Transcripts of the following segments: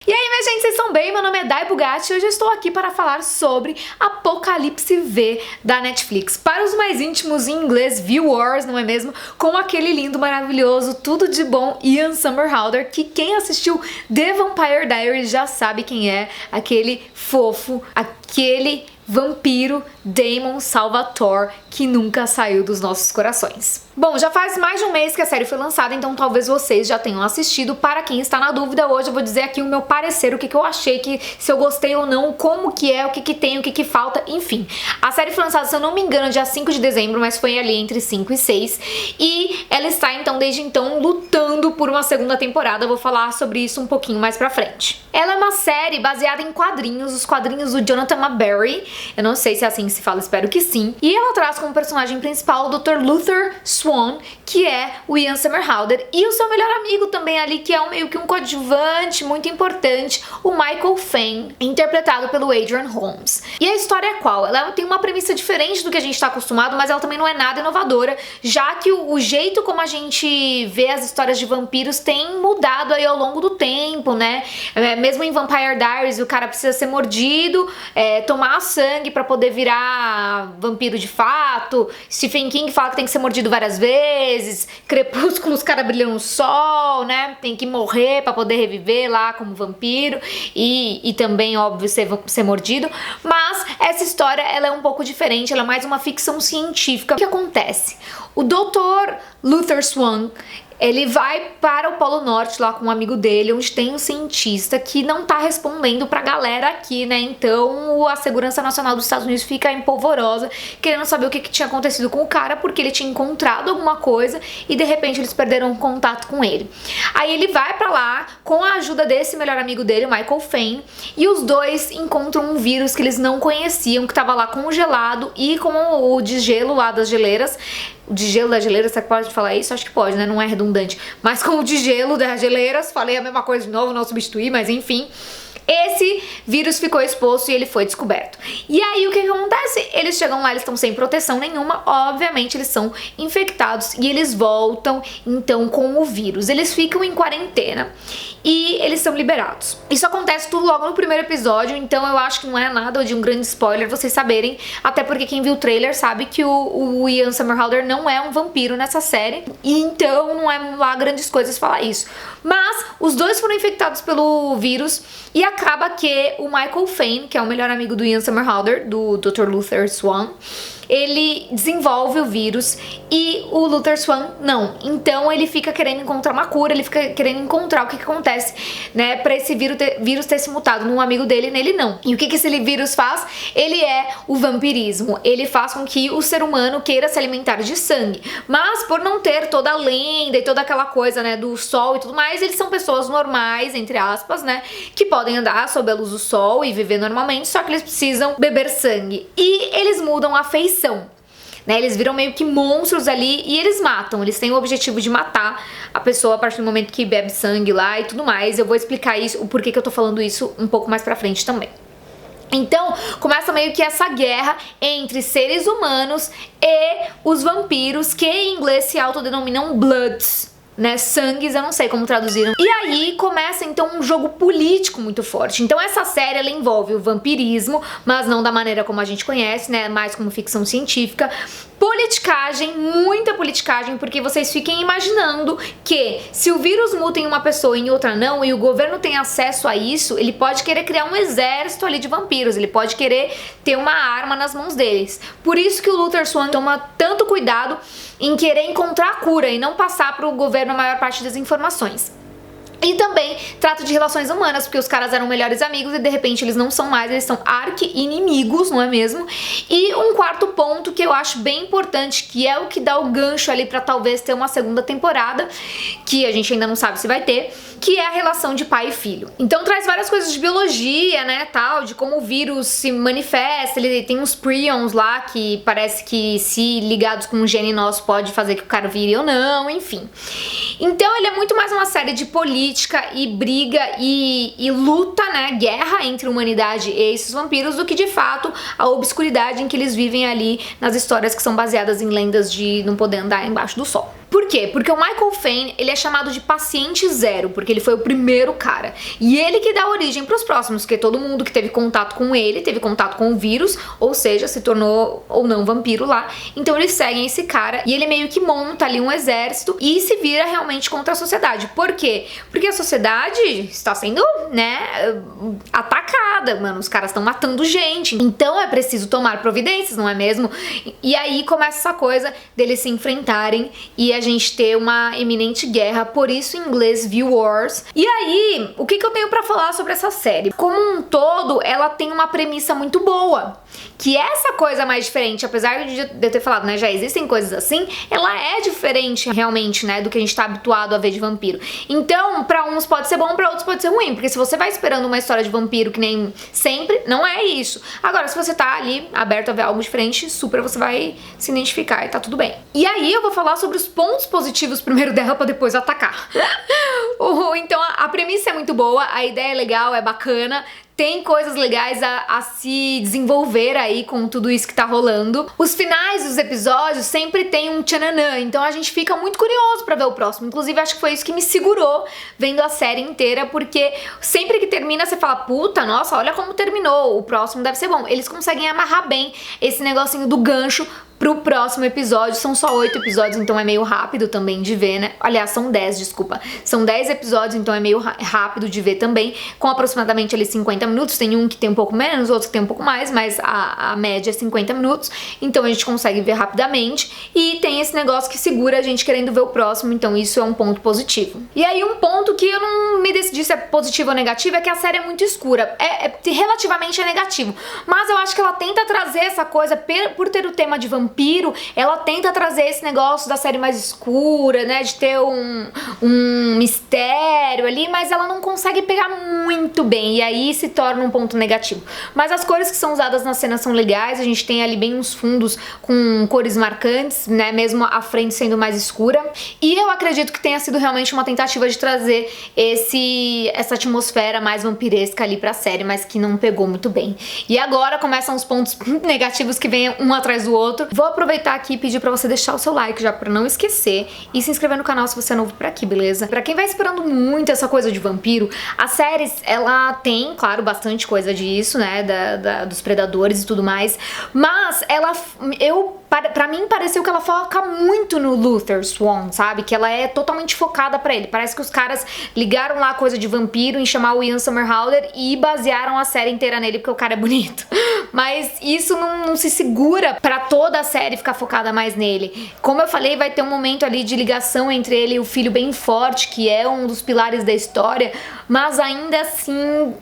E aí, minha gente, vocês estão bem? Meu nome é Dai Bugatti e hoje eu estou aqui para falar sobre Apocalipse V da Netflix. Para os mais íntimos em inglês, Viewers, não é mesmo? Com aquele lindo, maravilhoso, tudo de bom Ian Somerhalder, que quem assistiu The Vampire Diaries já sabe quem é, aquele fofo, aquele vampiro Damon Salvatore que nunca saiu dos nossos corações. Bom, já faz mais de um mês que a série foi lançada, então talvez vocês já tenham assistido. Para quem está na dúvida, hoje eu vou dizer aqui o meu parecer, o que eu achei, se eu gostei ou não, como que é, o que tem, o que falta, enfim. A série foi lançada, se eu não me engano, dia 5 de dezembro, mas foi ali entre 5 e 6. E ela está, então, desde então, lutando por uma segunda temporada. Eu vou falar sobre isso um pouquinho mais pra frente. Ela é uma série baseada em quadrinhos, os quadrinhos do Jonathan Maberry. Eu não sei se é assim que se fala, espero que sim. E ela traz como personagem principal o Dr. Luther Swan, que é o Ian Somerhalder, e o seu melhor amigo também ali, que é meio que um coadjuvante muito importante, o Michael Fain, interpretado pelo Adrian Holmes. E a história é qual? Ela tem uma premissa diferente do que a gente está acostumado, mas ela também não é nada inovadora, já que o jeito como a gente vê as histórias de vampiros tem mudado aí ao longo do tempo, né? Mesmo em Vampire Diaries, o cara precisa ser mordido, tomar sangue pra poder virar vampiro de fato. Stephen King fala que tem que ser mordido várias vezes. Crepúsculo, os caras brilham no sol, né? Tem que morrer pra poder reviver lá como vampiro e também, óbvio, ser mordido. Mas essa história, ela é um pouco diferente, ela é mais uma ficção científica. O que acontece? O Dr. Luther Swan, ele vai para o Polo Norte lá com um amigo dele, onde tem um cientista que não tá respondendo pra galera aqui, né? Então a Segurança Nacional dos Estados Unidos fica empolvorosa, querendo saber o que tinha acontecido com o cara, porque ele tinha encontrado alguma coisa e de repente eles perderam contato com ele. Aí ele vai pra lá com a ajuda desse melhor amigo dele, o Michael Fain, e os dois encontram um vírus que eles não conheciam, que tava lá congelado e com o degelo lá das geleiras. O de gelo das geleiras, será que pode falar isso? Acho que pode, né? Não é redundante. Mas com o de gelo das geleiras, falei a mesma coisa de novo, não substituí, mas enfim. Esse vírus ficou exposto e ele foi descoberto. E aí o que acontece? Eles chegam lá, eles estão sem proteção nenhuma, obviamente eles são infectados e eles voltam então com o vírus. Eles ficam em quarentena e eles são liberados. Isso acontece tudo logo no primeiro episódio, então eu acho que não é nada de um grande spoiler vocês saberem, até porque quem viu o trailer sabe que o Ian Somerhalder não é um vampiro nessa série, e então não é lá grandes coisas falar isso. Mas os dois foram infectados pelo vírus e acaba que o Michael Fain, que é o melhor amigo do Ian Somerhalder, do Dr. Luther Swan, ele desenvolve o vírus e o Luther Swan não. Então ele fica querendo encontrar uma cura, ele fica querendo encontrar o que acontece, né, pra esse vírus ter se mutado num amigo dele e nele não. E o que esse vírus faz? Ele é o vampirismo. Ele faz com que o ser humano queira se alimentar de sangue. Mas por não ter toda a lenda e toda aquela coisa, né, do sol e tudo mais, eles são pessoas normais, entre aspas, né, que podem andar sob a luz do sol e viver normalmente, só que eles precisam beber sangue. E eles mudam a feição. Né, eles viram meio que monstros ali e eles matam, eles têm o objetivo de matar a pessoa a partir do momento que bebe sangue lá e tudo mais. Eu vou explicar isso, o porquê que eu tô falando isso um pouco mais pra frente também. Então, começa meio que essa guerra entre seres humanos e os vampiros, que em inglês se autodenominam Bloods, né, sangues, eu não sei como traduziram. E aí começa então um jogo político muito forte. Então essa série, ela envolve o vampirismo, mas não da maneira como a gente conhece, né, mais como ficção científica. Politicagem, muita politicagem, porque vocês fiquem imaginando que se o vírus muta em uma pessoa e em outra não, e o governo tem acesso a isso, ele pode querer criar um exército ali de vampiros, ele pode querer ter uma arma nas mãos deles. Por isso que o Luther Swan toma tanto cuidado em querer encontrar a cura e não passar para o governo a maior parte das informações. E também trata de relações humanas, porque os caras eram melhores amigos e de repente eles não são mais, eles são arqui-inimigos, não é mesmo? E um quarto ponto que eu acho bem importante, que é o que dá o gancho ali pra talvez ter uma segunda temporada, que a gente ainda não sabe se vai ter, que é a relação de pai e filho. Então traz várias coisas de biologia, né, tal, de como o vírus se manifesta. Ele tem uns prions lá que parece que se ligados com um gene nosso pode fazer que o cara vire ou não, enfim. Então ele é muito mais uma série de política e briga e luta, né, guerra entre a humanidade e esses vampiros, do que de fato a obscuridade em que eles vivem ali nas histórias que são baseadas em lendas de não poder andar embaixo do sol. Por quê? Porque o Michael Fane, ele é chamado de paciente zero, porque ele foi o primeiro cara. E ele que dá origem pros próximos, porque todo mundo que teve contato com ele, teve contato com o vírus, ou seja, se tornou ou não vampiro lá. Então eles seguem esse cara e ele meio que monta ali um exército e se vira realmente contra a sociedade. Por quê? Porque a sociedade está sendo, né, atacada, mano. Os caras estão matando gente. Então é preciso tomar providências, não é mesmo? E aí começa essa coisa deles se enfrentarem e a gente ter uma iminente guerra, por isso em inglês View Wars. E aí, o que eu tenho pra falar sobre essa série? Como um todo, ela tem uma premissa muito boa, que essa coisa mais diferente, apesar de eu ter falado, né, já existem coisas assim, ela é diferente realmente, né, do que a gente tá habituado a ver de vampiro. Então, pra uns pode ser bom, pra outros pode ser ruim, porque se você vai esperando uma história de vampiro que nem sempre, não é isso. Agora, se você tá ali aberto a ver algo diferente, super você vai se identificar e tá tudo bem. E aí eu vou falar sobre os pontos positivos primeiro dela pra depois atacar. Então a premissa é muito boa, a ideia é legal, é bacana, tem coisas legais a se desenvolver aí com tudo isso que tá rolando. Os finais dos episódios sempre tem um tchananã, então a gente fica muito curioso pra ver o próximo. Inclusive, acho que foi isso que me segurou vendo a série inteira, porque sempre que termina você fala, puta, nossa, olha como terminou, o próximo deve ser bom. Eles conseguem amarrar bem esse negocinho do gancho pro próximo episódio. São só 8 episódios, então é meio rápido também de ver, né? Aliás, são 10, desculpa. São 10 episódios, então é meio rápido de ver também, com aproximadamente ali 50 minutos. Tem um que tem um pouco menos, outro que tem um pouco mais, mas a média é 50 minutos, então a gente consegue ver rapidamente. E tem esse negócio que segura a gente querendo ver o próximo, então isso é um ponto positivo. E aí um ponto que eu não me decidi se é positivo ou negativo é que a série é muito escura. Relativamente é negativo, mas eu acho que ela tenta trazer essa coisa, por ter o tema de vampiro, ela tenta trazer esse negócio da série mais escura, né, de ter um mistério ali, mas ela não consegue pegar muito bem, e aí se torna um ponto negativo. Mas as cores que são usadas na cena são legais, a gente tem ali bem uns fundos com cores marcantes, né, mesmo a frente sendo mais escura, e eu acredito que tenha sido realmente uma tentativa de trazer essa atmosfera mais vampiresca ali pra série, mas que não pegou muito bem. E agora começam os pontos negativos que vêm um atrás do outro. Vou aproveitar aqui e pedir pra você deixar o seu like já pra não esquecer e se inscrever no canal se você é novo por aqui, beleza? Pra quem vai esperando muito essa coisa de vampiro, a série, ela tem, claro, bastante coisa disso, né, dos predadores e tudo mais, mas pra mim pareceu que ela foca muito no Luther Swan, sabe? Que ela é totalmente focada pra ele. Parece que os caras ligaram lá a coisa de vampiro em chamar o Ian Somerhalder e basearam a série inteira nele porque o cara é bonito. Mas isso não se segura pra toda a série ficar focada mais nele. Como eu falei, vai ter um momento ali de ligação entre ele e o filho bem forte, que é um dos pilares da história, mas ainda assim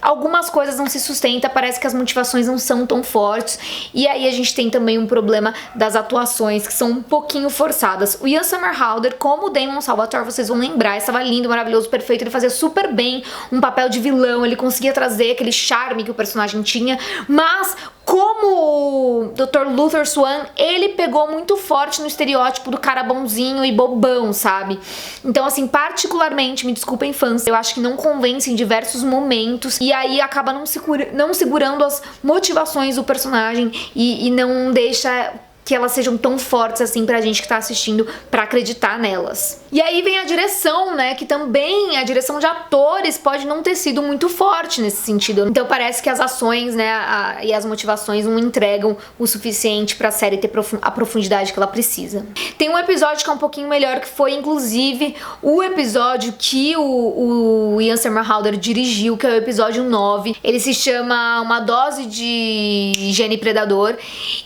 algumas coisas não se sustentam, parece que as motivações não são tão fortes, e aí a gente tem também um problema das atuações, que são um pouquinho forçadas. O Ian Somerhalder, como o Damon Salvatore, vocês vão lembrar, estava lindo, maravilhoso, perfeito, ele fazia super bem um papel de vilão, ele conseguia trazer aquele charme que o personagem tinha, mas como o Dr. Luther Swan, ele pegou muito forte no estereótipo do cara bonzinho e bobão, sabe? Então, assim, particularmente, me desculpem fãs, eu acho que não convence em diversos momentos e aí acaba não segurando as motivações do personagem e não deixa que elas sejam tão fortes assim pra gente que tá assistindo pra acreditar nelas. E aí vem a direção, né, que também a direção de atores pode não ter sido muito forte nesse sentido. Então parece que as ações, né, e as motivações não entregam o suficiente pra série ter a profundidade que ela precisa. Tem um episódio que é um pouquinho melhor, que foi inclusive o episódio que o Ian Somerhalder dirigiu, que é o episódio 9. Ele se chama Uma Dose de Higiene Predador.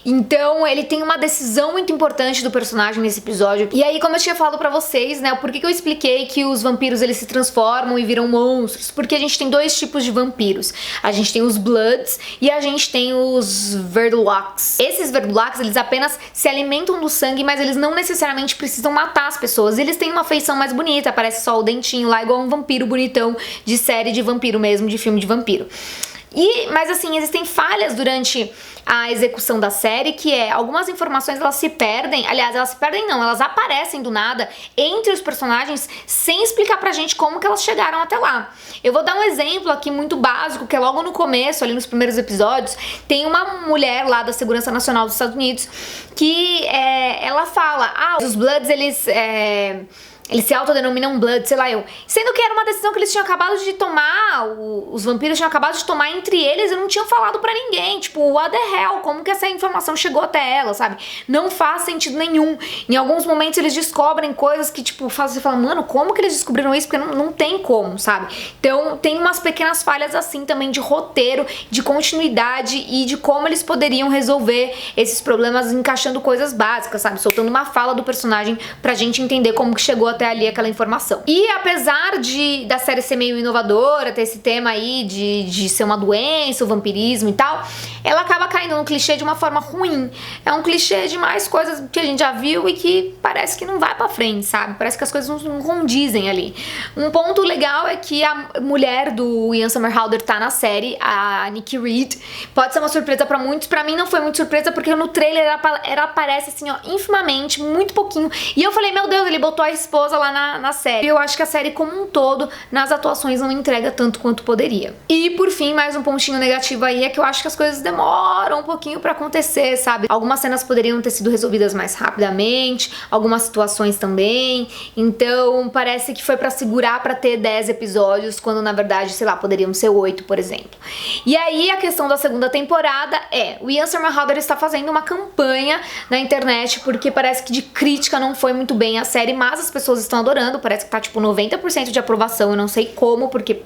Então ele tem uma decisão muito importante do personagem nesse episódio. E aí, como eu tinha falado pra vocês, né, por que eu expliquei que os vampiros eles se transformam e viram monstros? Porque a gente tem dois tipos de vampiros. A gente tem os Bloods e a gente tem os Verdulaks. Esses Verdulaks, eles apenas se alimentam do sangue, mas eles não necessariamente precisam matar as pessoas. Eles têm uma feição mais bonita, parece só o dentinho lá, igual um vampiro bonitão de série de vampiro mesmo, de filme de vampiro. Mas assim, existem falhas durante a execução da série, que é algumas informações elas se perdem, aliás, elas se perdem não, elas aparecem do nada entre os personagens sem explicar pra gente como que elas chegaram até lá. Eu vou dar um exemplo aqui muito básico, que é logo no começo, ali nos primeiros episódios, tem uma mulher lá da Segurança Nacional dos Estados Unidos que ela fala, os Bloods, eles se autodenominam Blood, sei lá eu. Sendo que era uma decisão que eles tinham acabado de tomar, os vampiros tinham acabado de tomar entre eles e não tinham falado pra ninguém. Tipo, what the hell? Como que essa informação chegou até ela, sabe? Não faz sentido nenhum. Em alguns momentos eles descobrem coisas que, tipo, você fala, mano, como que eles descobriram isso? Porque não tem como, sabe? Então tem umas pequenas falhas assim também de roteiro, de continuidade e de como eles poderiam resolver esses problemas encaixando coisas básicas, sabe? Soltando uma fala do personagem pra gente entender como que chegou até ali aquela informação. E apesar da série ser meio inovadora, ter esse tema aí de ser uma doença, o vampirismo e tal, ela acaba caindo no clichê de uma forma ruim. É um clichê de mais coisas que a gente já viu e que parece que não vai pra frente, sabe? Parece que as coisas não condizem ali. Um ponto legal é que a mulher do Ian Somerhalder tá na série, a Nikki Reed. Pode ser uma surpresa pra muitos, pra mim não foi muito surpresa, porque no trailer ela aparece assim, ó, infimamente, muito pouquinho. E eu falei, meu Deus, ele botou a esposa lá na série. Eu acho que a série como um todo, nas atuações, não entrega tanto quanto poderia. E por fim, mais um pontinho negativo aí é que eu acho que as coisas demoram um pouquinho pra acontecer, sabe? Algumas cenas poderiam ter sido resolvidas mais rapidamente, algumas situações também. Então parece que foi pra segurar pra ter 10 episódios, quando na verdade, sei lá, poderiam ser 8, por exemplo. E aí a questão da segunda temporada o Ian Somerhalder está fazendo uma campanha na internet, porque parece que de crítica não foi muito bem a série, mas as pessoas estão adorando, parece que tá tipo 90% de aprovação, eu não sei como, porque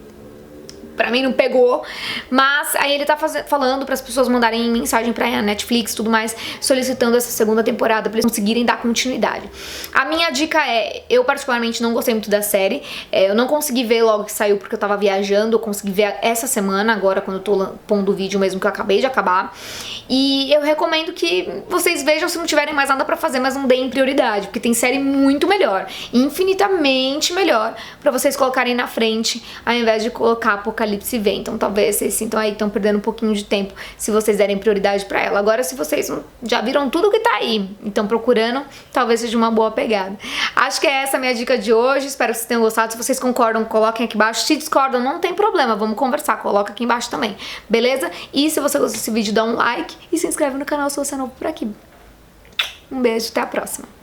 pra mim não pegou, mas aí ele tá falando para as pessoas mandarem mensagem pra Netflix e tudo mais, solicitando essa segunda temporada pra eles conseguirem dar continuidade. A minha dica eu particularmente não gostei muito da série, eu não consegui ver logo que saiu porque eu tava viajando, eu consegui ver essa semana, agora quando eu tô pondo o vídeo mesmo que eu acabei de acabar, e eu recomendo que vocês vejam se não tiverem mais nada pra fazer, mas não deem prioridade, porque tem série muito melhor, infinitamente melhor, pra vocês colocarem na frente, ao invés de colocar Apocalipse V. Então talvez vocês sintam aí que estão perdendo um pouquinho de tempo se vocês derem prioridade pra ela. Agora, se vocês já viram tudo que tá aí e estão procurando, talvez seja uma boa pegada. Acho que é essa a minha dica de hoje, espero que vocês tenham gostado. Se vocês concordam, coloquem aqui embaixo. Se discordam, não tem problema, vamos conversar, coloca aqui embaixo também, beleza? E se você gostou desse vídeo, dá um like e se inscreve no canal se você é novo por aqui. Um beijo, até a próxima.